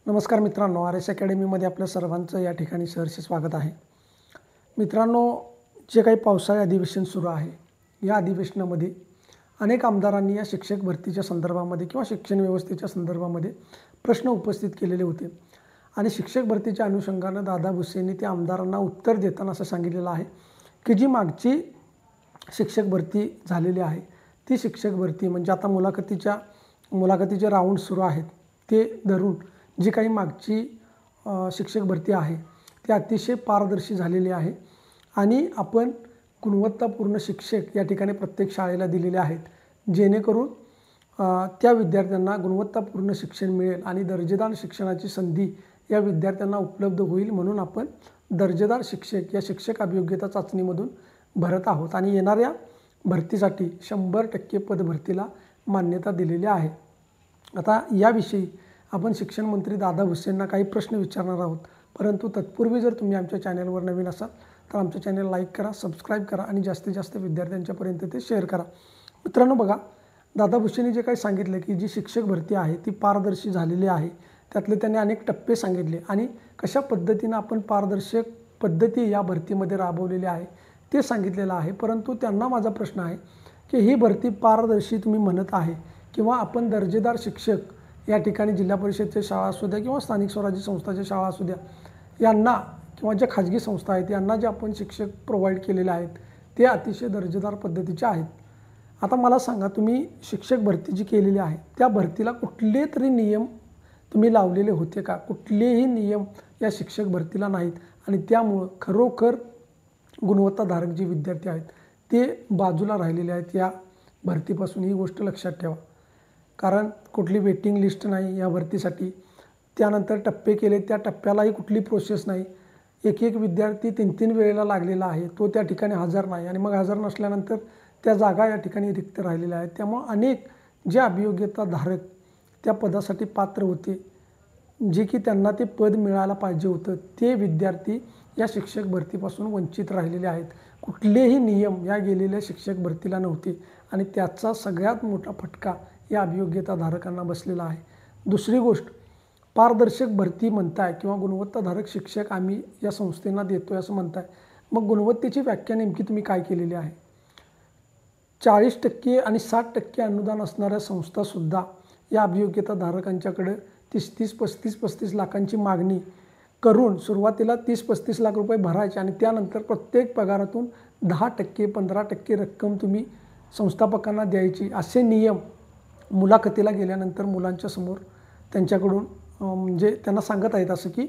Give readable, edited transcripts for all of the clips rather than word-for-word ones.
नमस्कार मित्रांनो, R S अकॅडमीमध्ये आपल्या सर्वांचं या ठिकाणी सहर्ष स्वागत आहे. मित्रांनो, जे काही पावसाळी अधिवेशन सुरू आहे, या अधिवेशनामध्ये अनेक आमदारांनी या शिक्षक भरतीच्या संदर्भामध्ये किंवा शिक्षण व्यवस्थेच्या संदर्भामध्ये प्रश्न उपस्थित केलेले होते आणि शिक्षक भरतीच्या अनुषंगानं दादा भुसेंनी त्या आमदारांना उत्तर देताना असं सांगितलेलं आहे की जी मागची शिक्षक भरती झालेली आहे ती शिक्षक भरती म्हणजे आता मुलाखतीचे राऊंड सुरू आहेत ते धरून जी काही मागची शिक्षक भरती आहे ती अतिशय पारदर्शी झालेली आहे आणि आपण गुणवत्तापूर्ण शिक्षक या ठिकाणी प्रत्येक शाळेला दिलेले आहेत जेणेकरून त्या विद्यार्थ्यांना गुणवत्तापूर्ण शिक्षण मिळेल आणि दर्जेदार शिक्षणाची संधी या विद्यार्थ्यांना उपलब्ध होईल म्हणून आपण दर्जेदार शिक्षक या शिक्षक अभियोग्यता चाचणीमधून भरत आहोत आणि येणाऱ्या भरतीसाठी 100% पदभरतीला मान्यता दिलेली आहे. आता याविषयी आपण शिक्षण मंत्री दादा भुसेंना काही प्रश्न विचारणार आहोत, परंतु तत्पूर्वी जर तुम्ही आमच्या चॅनलवर नवीन असाल तर आमच्या चॅनल लाईक करा, सबस्क्राईब करा आणि जास्तीत जास्त विद्यार्थ्यांच्यापर्यंत ते शेअर करा. मित्रांनो बघा, दादा भुसेंनी जे काही सांगितलं की जी शिक्षक भरती आहे ती पारदर्शी झालेली आहे, त्यातले त्यांनी अनेक टप्पे सांगितले आणि कशा पद्धतीनं आपण पारदर्शक पद्धती या भरतीमध्ये राबवलेली आहे ते सांगितलेलं आहे. परंतु त्यांना माझा प्रश्न आहे की ही भरती पारदर्शी तुम्ही म्हणत आहे किंवा आपण दर्जेदार शिक्षक या ठिकाणी जिल्हा परिषदेच्या शाळा असू द्या किंवा स्थानिक स्वराज्य संस्थाच्या शाळा असू द्या यांना किंवा ज्या खाजगी संस्था आहेत यांना जे आपण शिक्षक प्रोव्हाइड केलेले आहेत ते अतिशय दर्जेदार पद्धतीचे आहेत. आता मला सांगा, तुम्ही शिक्षक भरती जी केलेली आहे त्या भरतीला कुठले तरी नियम तुम्ही लावलेले होते का? कुठलेही नियम या शिक्षक भरतीला नाहीत आणि त्यामुळं खरोखर गुणवत्ताधारक जे विद्यार्थी आहेत ते बाजूला राहिलेले आहेत या भरतीपासून. ही गोष्ट लक्षात ठेवा, कारण कुठली वेटिंग लिस्ट नाही या भरतीसाठी. त्यानंतर टप्पे केले, त्या टप्प्यालाही कुठली प्रोसेस नाही. एक विद्यार्थी 3 वेळेला लागलेला आहे, तो त्या ठिकाणी हजर नाही आणि मग हजर नसल्यानंतर त्या जागा या ठिकाणी रिक्त राहिलेल्या आहेत. त्यामुळं अनेक जे अभियोग्यताधारक त्या पदासाठी पात्र होते, जे की त्यांना ते पद मिळायला पाहिजे होतं, ते विद्यार्थी या शिक्षक भरतीपासून वंचित राहिलेले आहेत. कुठलेही नियम या गेलेल्या शिक्षक भरतीला नव्हते आणि त्याचा सगळ्यात मोठा फटका या अभियोग्यताधारकांना बसलेला आहे. दुसरी गोष्ट, पारदर्शक भरती म्हणताय किंवा गुणवत्ताधारक शिक्षक आम्ही या संस्थेला देतोय असं म्हणताय, मग गुणवत्तेची व्याख्या नेमकी तुम्ही काय केलेली आहे? 40% आणि 60% अनुदान असणाऱ्या संस्थासुद्धा या अभियोग्यताधारकांच्याकडे 30-30, 35-35 लाखांची मागणी करून सुरुवातीला 30-35 लाख रुपये भरायचे आणि त्यानंतर प्रत्येक पगारातून 10%, 15% रक्कम तुम्ही संस्थापकांना द्यायची, असे नियम मुलाखतीला गेल्यानंतर मुलांच्या समोर त्यांच्याकडून म्हणजे त्यांना सांगत आहेत असं की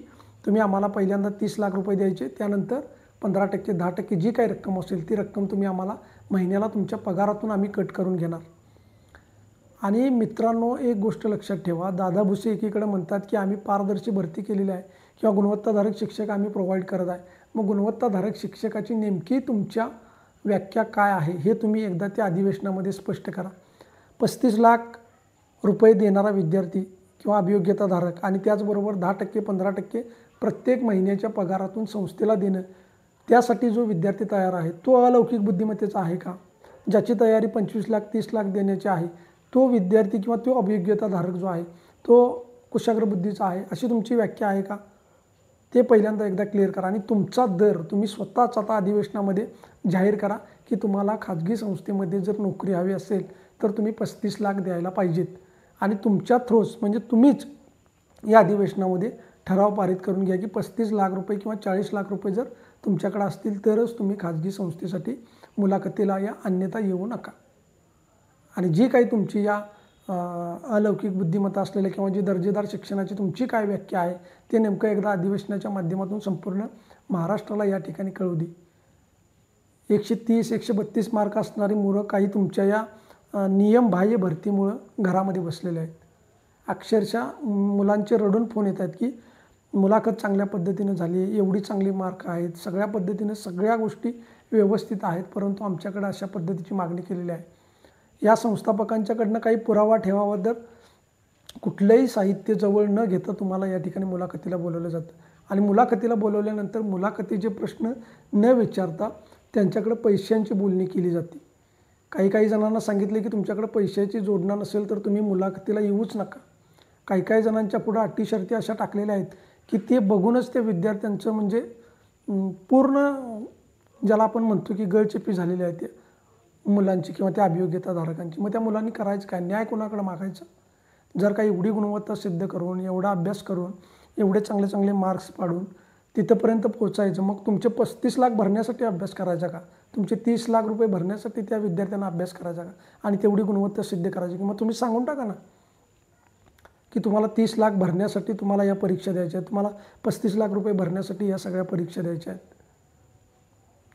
तुम्ही आम्हाला पहिल्यांदा 30 लाख रुपये द्यायचे, त्यानंतर 15%, 10% जी काही रक्कम असेल ती रक्कम तुम्ही आम्हाला महिन्याला तुमच्या पगारातून आम्ही कट करून घेणार. आणि मित्रांनो, एक गोष्ट लक्षात ठेवा, दादा भुसे एकीकडे म्हणतात की आम्ही पारदर्शी भरती केलेली आहे किंवा गुणवत्ताधारक शिक्षक आम्ही प्रोव्हाइड करत आहे. मग गुणवत्ताधारक शिक्षकाची नेमकी तुमच्या व्याख्या काय आहे हे तुम्ही एकदा त्या अधिवेशनामध्ये स्पष्ट करा. 35 लाख रुपये देणारा विद्यार्थी किंवा अभियोग्यताधारक आणि त्याचबरोबर 10%, 15% प्रत्येक महिन्याच्या पगारातून संस्थेला देणं, त्यासाठी जो विद्यार्थी तयार आहे तो अलौकिक बुद्धिमत्तेचा आहे का? ज्याची तयारी 25 लाख 30 लाख देण्याची आहे तो विद्यार्थी किंवा तो अभियोग्यताधारक जो आहे तो कुशाग्र बुद्धीचा आहे, अशी तुमची व्याख्या आहे का? ते पहिल्यांदा एकदा क्लिअर करा आणि तुमचा दर तुम्ही स्वतःच आता अधिवेशनामध्ये जाहीर करा की तुम्हाला खाजगी संस्थेमध्ये जर नोकरी हवी असेल तर तुम्ही 35 लाख द्यायला पाहिजेत आणि तुमच्या थ्रोस म्हणजे तुम्हीच या अधिवेशनामध्ये ठराव पारित करून घ्या की 35 लाख रुपये किंवा 40 लाख रुपये जर तुमच्याकडे असतील तरच तुम्ही खाजगी संस्थेसाठी मुलाखतीला या, अन्यथा येऊ नका. आणि जी काही तुमची या अलौकिक बुद्धिमत्ता असलेल्या किंवा जी दर्जेदार शिक्षणाची तुमची काय व्याख्या आहे ते नेमकं एकदा अधिवेशनाच्या माध्यमातून संपूर्ण महाराष्ट्राला या ठिकाणी कळू दे. 130, 132 मार्क असणारी मुलं काही तुमच्या या नियमबाह्य भरतीमुळं घरामध्ये बसलेले आहेत. अक्षरशः मुलांचे रडून फोन येत आहेत की मुलाखत चांगल्या पद्धतीनं झाली, एवढी चांगली मार्क आहेत, सगळ्या पद्धतीनं सगळ्या गोष्टी व्यवस्थित आहेत, परंतु आमच्याकडे अशा पद्धतीची मागणी केलेली आहे. या संस्थापकांच्याकडनं काही पुरावा ठेवावा तर कुठलंही साहित्य जवळ न घेता तुम्हाला या ठिकाणी मुलाखतीला बोलवलं जातं आणि मुलाखतीला बोलवल्यानंतर मुलाखतीचे प्रश्न न विचारता त्यांच्याकडे पैशांची बोलणी केली जाते. काही जणांना सांगितले की तुमच्याकडे पैशाची जोडणा नसेल तर तुम्ही मुलाखतीला येऊच नका. काही काही जणांच्या पुढं अटी शर्ती अशा टाकलेल्या आहेत की ते बघूनच त्या विद्यार्थ्यांचं म्हणजे पूर्ण ज्याला आपण म्हणतो की गळचेपी झालेली आहे त्या मुलांची किंवा त्या अभियोग्यताधारकांची. मग त्या मुलांनी करायचं काय? न्याय कोणाकडे मागायचं? जर का एवढी गुणवत्ता सिद्ध करून, एवढा अभ्यास करून, एवढे चांगले चांगले मार्क्स पाडून तिथंपर्यंत पोहोचायचं, मग तुमचे 35 लाख भरण्यासाठी अभ्यास करायचा का? तुमचे 30 लाख रुपये भरण्यासाठी त्या विद्यार्थ्यांना अभ्यास करायचा का? आणि तेवढी गुणवत्ता सिद्ध करायची की मग तुम्ही सांगून टाका ना की तुम्हाला 30 लाख भरण्यासाठी तुम्हाला या परीक्षा द्यायच्या आहेत, तुम्हाला 35 लाख रुपये भरण्यासाठी या सगळ्या परीक्षा द्यायच्या आहेत.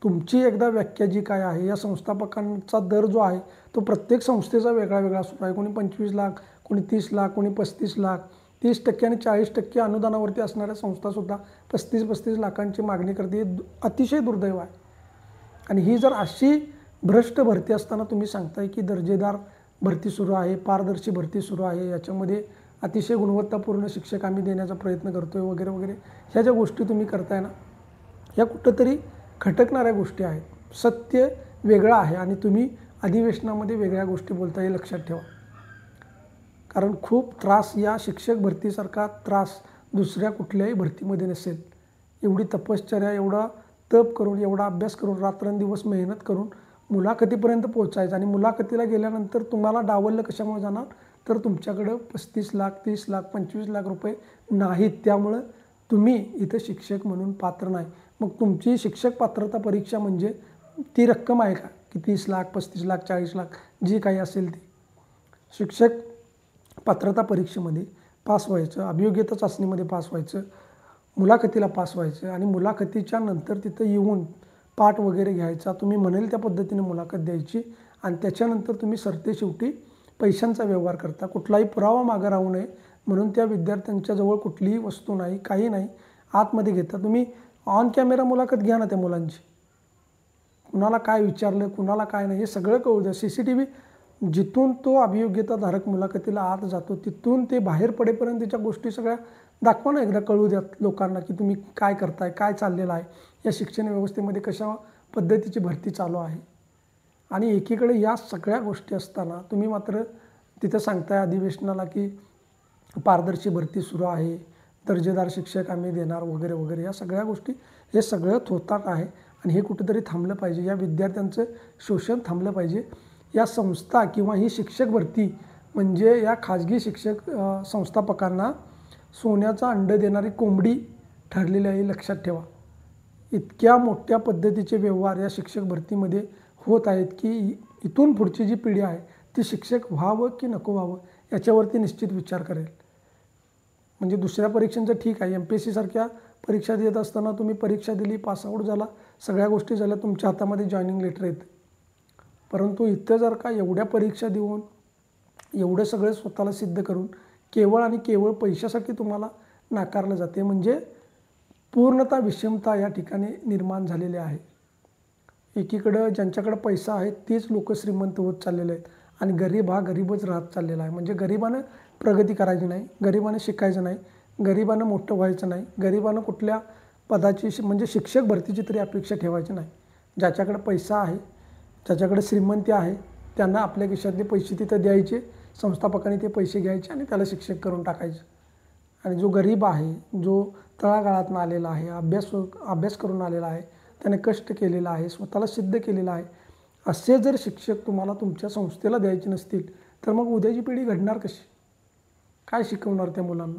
तुमची एकदा व्याख्या जी काय आहे, या संस्थापकांचा दर जो आहे तो प्रत्येक संस्थेचा वेगळा वेगळा सुरू आहे. कोणी 25 लाख, कोणी 30 लाख, कोणी 35 लाख, 30% आणि 40% अनुदानावरती असणाऱ्या संस्थासुद्धा 35-35 लाखांची मागणी करते. अतिशय दुर्दैव आहे. आणि ही जर अशी भ्रष्ट भरती असताना तुम्ही सांगताय की दर्जेदार भरती सुरू आहे, पारदर्शी भरती सुरू आहे, याच्यामध्ये अतिशय गुणवत्तापूर्ण शिक्षक आम्ही देण्याचा प्रयत्न करतोय वगैरे वगैरे, ह्या ज्या गोष्टी तुम्ही करताय ना, ह्या कुठंतरी खटकणाऱ्या गोष्टी आहेत. सत्य वेगळं आहे आणि तुम्ही अधिवेशनामध्ये वेगळ्या गोष्टी बोलता, हे लक्षात ठेवा. कारण खूप त्रास, या शिक्षक भरतीसारखा त्रास दुसऱ्या कुठल्याही भरतीमध्ये नसेल. एवढी तपश्चर्या, एवढा तप करून, एवढा अभ्यास करून, रात्रंदिवस मेहनत करून मुलाखतीपर्यंत पोहोचायचं आणि मुलाखतीला गेल्यानंतर तुम्हाला डावललं कशामुळे जाणार? तर तुमच्याकडं 35 लाख, 30 लाख, 25 लाख रुपये नाहीत, त्यामुळं तुम्ही इथं शिक्षक म्हणून पात्र नाही. मग तुमची शिक्षक पात्रता परीक्षा म्हणजे ती रक्कम आहे का की 30 लाख, 35 लाख, 40 लाख जी काही असेल ती? शिक्षक पात्रता परीक्षेमध्ये पास व्हायचं, अभियोग्यता चाचणीमध्ये पास व्हायचं, मुलाखतीला पास व्हायचं आणि मुलाखतीच्या नंतर तिथं येऊन पाठ वगैरे घ्यायचा, तुम्ही म्हणेल त्या पद्धतीने मुलाखत द्यायची आणि त्याच्यानंतर तुम्ही सरतेशेवटी पैशांचा व्यवहार करता. कुठलाही पुरावा मागं राहू नये म्हणून त्या विद्यार्थ्यांच्या जवळ कुठलीही वस्तू नाही, काही नाही, आतमध्ये घेता. तुम्ही ऑन कॅमेरा मुलाखत घ्या ना त्या मुलांची, कुणाला काय विचारलं, कुणाला काय नाही, हे सगळं कळू द्या. CCTV जिथून तो अभियोग्यताधारक मुलाखतीला आत जातो तिथून ते बाहेर पडेपर्यंत त्याच्या गोष्टी सगळ्या दाखवा ना, एकदा कळू द्यात लोकांना की तुम्ही काय करताय, काय चाललेलं आहे, या शिक्षण व्यवस्थेमध्ये कशा पद्धतीची भरती चालू आहे. आणि एकीकडे या सगळ्या गोष्टी असताना तुम्ही मात्र तिथं सांगताय अधिवेशनाला की पारदर्शी भरती सुरू आहे, दर्जेदार शिक्षक आम्ही देणार वगैरे वगैरे, या सगळ्या गोष्टी, हे सगळं थोताट आहे आणि हे कुठंतरी थांबलं पाहिजे. या विद्यार्थ्यांचं शोषण थांबलं पाहिजे. या संस्था किंवा ही शिक्षक भरती म्हणजे या खाजगी शिक्षक संस्थापकांना सोन्याचा अंडं देणारी कोंबडी ठरलेली आहे, लक्षात ठेवा. इतक्या मोठ्या पद्धतीचे व्यवहार या शिक्षक भरतीमध्ये होत आहेत की इथून पुढची जी पिढी आहे ती शिक्षक व्हावं की नको व्हावं याच्यावरती निश्चित विचार करेल. म्हणजे दुसऱ्या परीक्षांचं ठीक आहे, MPSC सारख्या परीक्षा देत असताना तुम्ही परीक्षा दिली, पासआउट झाला, सगळ्या गोष्टी झाल्या, तुमच्या हातामध्ये जॉईनिंग लेटर येतं. परंतु इथं जर का एवढ्या परीक्षा देऊन, एवढं सगळं स्वतःला सिद्ध करून केवळ आणि केवळ पैशासाठी तुम्हाला नाकारलं जाते, म्हणजे पूर्णतः विषमता या ठिकाणी निर्माण झालेली आहे. एकीकडं ज्यांच्याकडे पैसा आहे तेच लोक श्रीमंत होत चाललेले आहेत आणि गरीब हा गरीबच राहत चाललेला आहे. म्हणजे गरिबानं प्रगती करायची नाही, गरिबानं शिकायचं नाही, गरिबानं मोठं व्हायचं नाही, गरिबानं कुठल्या पदाची म्हणजे शिक्षक भरतीची तरी अपेक्षा ठेवायची नाही. ज्याच्याकडे पैसा आहे, ज्याच्याकडे श्रीमंती आहे, त्यांना आपल्या खिशातले पैसे तिथं द्यायचे, संस्थापकांनी ते पैसे घ्यायचे आणि त्याला शिक्षक करून टाकायचं. आणि जो गरीब आहे, जो तळागाळातून आलेला आहे, अभ्यास करून आलेला आहे, त्याने कष्ट केलेलं आहे, स्वतःला सिद्ध केलेलं आहे, असे जर शिक्षक तुम्हाला तुमच्या संस्थेला द्यायचे नसतील तर मग उद्याची पिढी घडणार कशी? काय शिकवणार त्या मुलांना?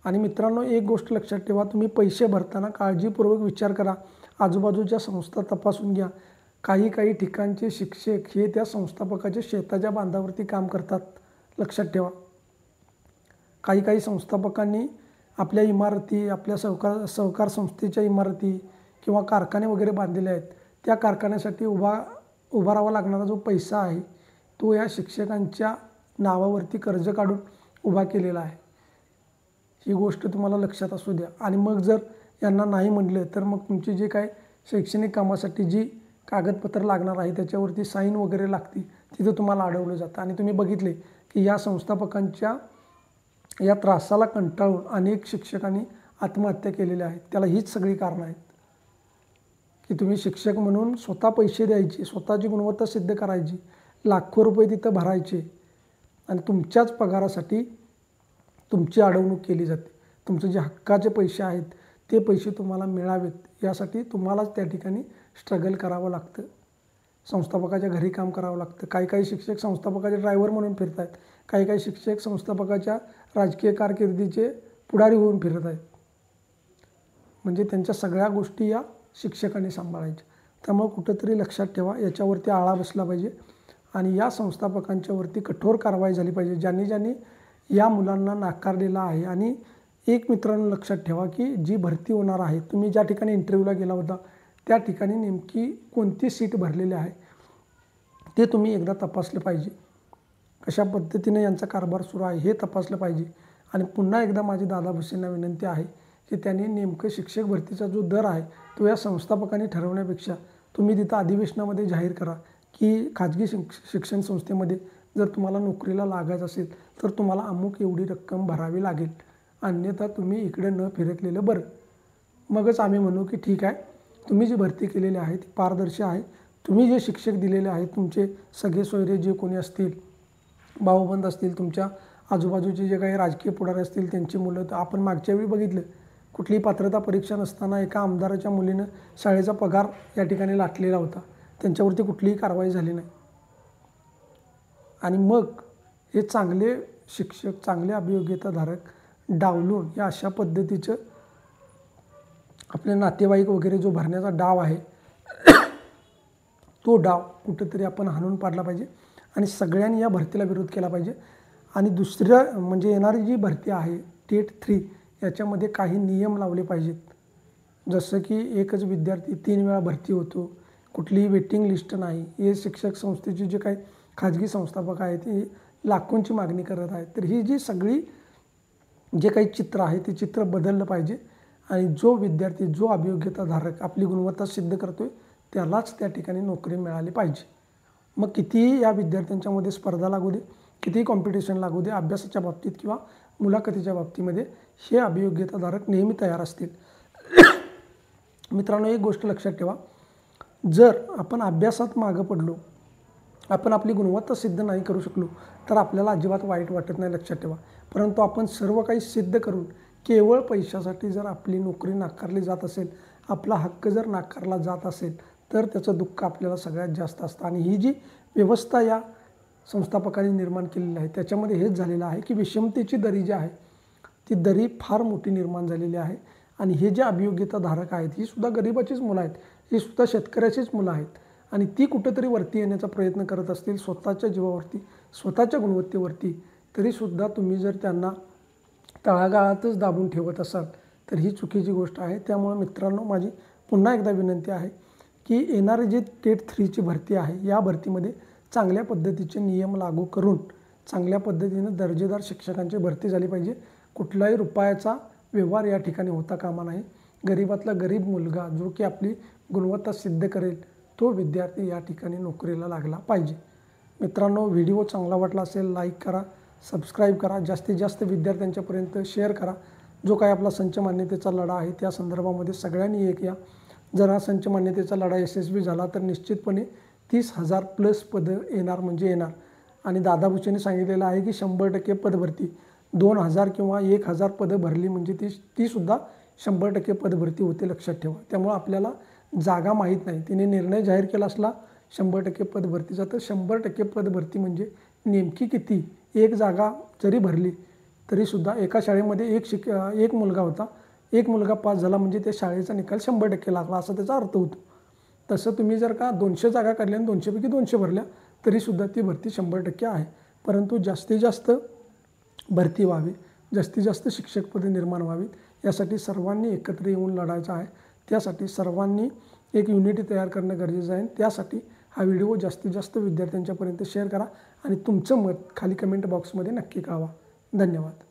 आणि मित्रांनो, एक गोष्ट लक्षात ठेवा, तुम्ही पैसे भरताना काळजीपूर्वक विचार करा, आजूबाजूच्या संस्था तपासून घ्या. काही ठिकाणचे शिक्षक हे त्या संस्थापकाच्या शेताच्या बांधावरती काम करतात, लक्षात ठेवा. काही संस्थापकांनी आपल्या इमारती, आपल्या सहकार संस्थेच्या इमारती किंवा कारखाने वगैरे बांधलेले आहेत. त्या कारखान्यासाठी उभा राहावा लागणारा जो पैसा आहे तो या शिक्षकांच्या नावावरती कर्ज काढून उभा केलेला आहे. ही गोष्ट तुम्हाला लक्षात असू द्या. आणि मग जर यांना नाही म्हटलं तर मग तुमची जे काय शैक्षणिक कामासाठी जी कागदपत्र लागणार आहे त्याच्यावरती साईन वगैरे लागते, तिथं तुम्हाला अडवलं जातं. आणि तुम्ही बघितले की या संस्थापकांच्या या त्रासाला कंटाळून अनेक शिक्षकांनी आत्महत्या केलेल्या आहेत. त्याला हीच सगळी कारणं आहेत की तुम्ही शिक्षक म्हणून स्वतः पैसे द्यायचे, स्वतःची गुणवत्ता सिद्ध करायची, लाखो रुपये तिथं भरायचे आणि तुमच्याच पगारासाठी तुमची अडवणूक केली जाते. तुमचे जे हक्काचे पैसे आहेत ते पैसे तुम्हाला मिळावेत यासाठी तुम्हालाच त्या ठिकाणी स्ट्रगल करावं लागतं. संस्थापकाच्या घरी काम करावं लागतं. काही शिक्षक संस्थापकाचे ड्रायव्हर म्हणून फिरत आहेत. काही शिक्षक संस्थापकाच्या राजकीय कारकिर्दीचे पुढारी होऊन फिरत आहेत. म्हणजे त्यांच्या सगळ्या गोष्टी या शिक्षकांनी सांभाळायच्या. त्यामुळे कुठंतरी लक्षात ठेवा, याच्यावरती आळा बसला पाहिजे आणि या संस्थापकांच्यावरती कठोर कारवाई झाली पाहिजे ज्यांनी या मुलांना नाकारलेलं आहे. आणि एक मित्रांनो लक्षात ठेवा की जी भरती होणार आहे, तुम्ही ज्या ठिकाणी इंटरव्ह्यूला गेला होता त्या ठिकाणी नेमकी कोणती सीट भरलेली आहे ते तुम्ही एकदा तपासलं पाहिजे. कशा पद्धतीने यांचा कारभार सुरू आहे हे तपासलं पाहिजे. आणि पुन्हा एकदा माझी दादा भुसेंना विनंती आहे की त्यांनी नेमकं शिक्षक भरतीचा जो दर आहे तो या संस्थापकांनी ठरवण्यापेक्षा तुम्ही तिथं अधिवेशनामध्ये जाहीर करा की खाजगी शिक्षण संस्थेमध्ये जर तुम्हाला नोकरीला लागायचं असेल तर तुम्हाला अमुक एवढी रक्कम भरावी लागेल, अन्यथा तुम्ही इकडे न फिरकलेलं बरं. मगच आम्ही म्हणू की ठीक आहे, तुम्ही जी भरती केलेली आहे ती पारदर्शी आहे. तुम्ही जे शिक्षक दिलेले आहेत, तुमचे सगळे सोयरे जे कोणी असतील, भाऊबंद असतील, तुमच्या आजूबाजूचे जे काही राजकीय पुढारी असतील त्यांची मुलं, तर आपण मागच्या वेळी बघितलं कुठलीही पात्रता परीक्षा नसताना एका आमदाराच्या मुलीनं शाळेचा पगार या ठिकाणी लाटलेला होता. त्यांच्यावरती कुठलीही कारवाई झाली नाही. आणि मग हे चांगले शिक्षक, चांगले अभियोग्यताधारक डावलून या अशा पद्धतीचं आपले नातेवाईक वगैरे जो भरण्याचा डाव आहे तो डाव कुठंतरी आपण हाणून पाडला पाहिजे आणि सगळ्यांनी या भरतीला विरोध केला पाहिजे. आणि दुसरं म्हणजे येणारी जी भरती आहे टेट 3 याच्यामध्ये काही नियम लावले पाहिजेत. जसं की एकच विद्यार्थी 3 वेळा भरती होतो, कुठलीही वेटिंग लिस्ट नाही. हे शिक्षक संस्थेचे जे काही खाजगी संस्थापक आहेत हे लाखोंची मागणी करत आहेत. तर ही जी सगळी जे काही चित्र आहे ते चित्र बदललं पाहिजे आणि जो विद्यार्थी, जो अभियोग्यताधारक आपली गुणवत्ता सिद्ध करतोय त्यालाच त्या ठिकाणी नोकरी मिळाली पाहिजे. मग कितीही या विद्यार्थ्यांच्यामध्ये स्पर्धा लागू दे, कितीही कॉम्पिटिशन लागू दे, अभ्यासाच्या बाबतीत किंवा मुलाखतीच्या बाबतीमध्ये हे अभियोग्यताधारक नेहमी तयार असतील. मित्रांनो, एक गोष्ट लक्षात ठेवा, जर आपण अभ्यासात मागं पडलो, आपण आपली गुणवत्ता सिद्ध नाही करू शकलो तर आपल्याला अजिबात वाईट वाटत नाही, लक्षात ठेवा. परंतु आपण सर्व काही सिद्ध करून केवळ पैशासाठी जर आपली नोकरी नाकारली जात असेल, आपला हक्क जर नाकारला जात असेल तर त्याचं दुःख आपल्याला सगळ्यात जास्त असतं. आणि ही जी व्यवस्था या संस्थापकांनी निर्माण केलेली आहे त्याच्यामध्ये हेच झालेलं आहे की विषमतेची दरी जी आहे ती दरी फार मोठी निर्माण झालेली आहे. आणि हे जे अभियोग्यताधारक आहेत ही सुद्धा गरिबाचीच मुलं आहेत, ही सुद्धा शेतकऱ्याचीच मुलं आहेत. आणि ती कुठंतरी वरती येण्याचा प्रयत्न करत असतील स्वतःच्या जीवावरती, स्वतःच्या गुणवत्तेवरती, तरीसुद्धा तुम्ही जर त्यांना तळागाळातच दाबून ठेवत असाल तर ही चुकीची गोष्ट आहे. त्यामुळे मित्रांनो, माझी पुन्हा एकदा विनंती आहे की येणारी जी टेट 3ची भरती आहे या भरतीमध्ये चांगल्या पद्धतीचे नियम लागू करून चांगल्या पद्धतीनं दर्जेदार शिक्षकांची भरती झाली पाहिजे. कुठलाही रुपयाचा व्यवहार या ठिकाणी होता कामा नाही. गरिबातला गरीब मुलगा जो की आपली गुणवत्ता सिद्ध करेल तो विद्यार्थी या ठिकाणी नोकरीला लागला पाहिजे. मित्रांनो, व्हिडिओ चांगला वाटला असेल लाईक करा, सबस्क्राईब करा, जास्तीत जास्त विद्यार्थ्यांच्यापर्यंत शेअर करा. जो काही आपला संच मान्यतेचा लढा आहे त्या संदर्भामध्ये सगळ्यांनी एक या. जर हा संच मान्यतेचा लढा यशस्वी झाला तर निश्चितपणे 30,000 प्लस पदं येणार म्हणजे येणार. आणि दादा भुसेंनी सांगितलेलं आहे की 100% पदभरती, 2,000 किंवा 1,000 पदं भरली म्हणजे ती सुद्धा 100% पदभरती होते, लक्षात ठेवा. त्यामुळं आपल्याला जागा माहीत नाही. तिने निर्णय जाहीर केला असला 100% पदभरतीचा, तर 100% पदभरती म्हणजे नेमकी किती? एक जागा जरी भरली तरीसुद्धा एका शाळेमध्ये एक मुलगा होता, एक मुलगा पास झाला म्हणजे त्या शाळेचा निकाल 100% लागला असा त्याचा अर्थ होतो. तसं तुम्ही जर का 200 जागा काढल्या आणि 200पैकी 200 भरल्या तरीसुद्धा ती भरती 100% आहे. परंतु जास्तीत जास्त भरती व्हावी, जास्तीत जास्त शिक्षक पदे निर्माण व्हावीत यासाठी सर्वांनी एकत्र येऊन लढायचं आहे. त्यासाठी सर्वांनी एक युनिटी तयार करणं गरजेचं आहे. त्यासाठी हा व्हिडिओ जास्तीत जास्त विद्यार्थ्यांच्यापर्यंत शेअर करा आणि तुमचं मत खाली कमेंट बॉक्समध्ये नक्की कळवा. धन्यवाद.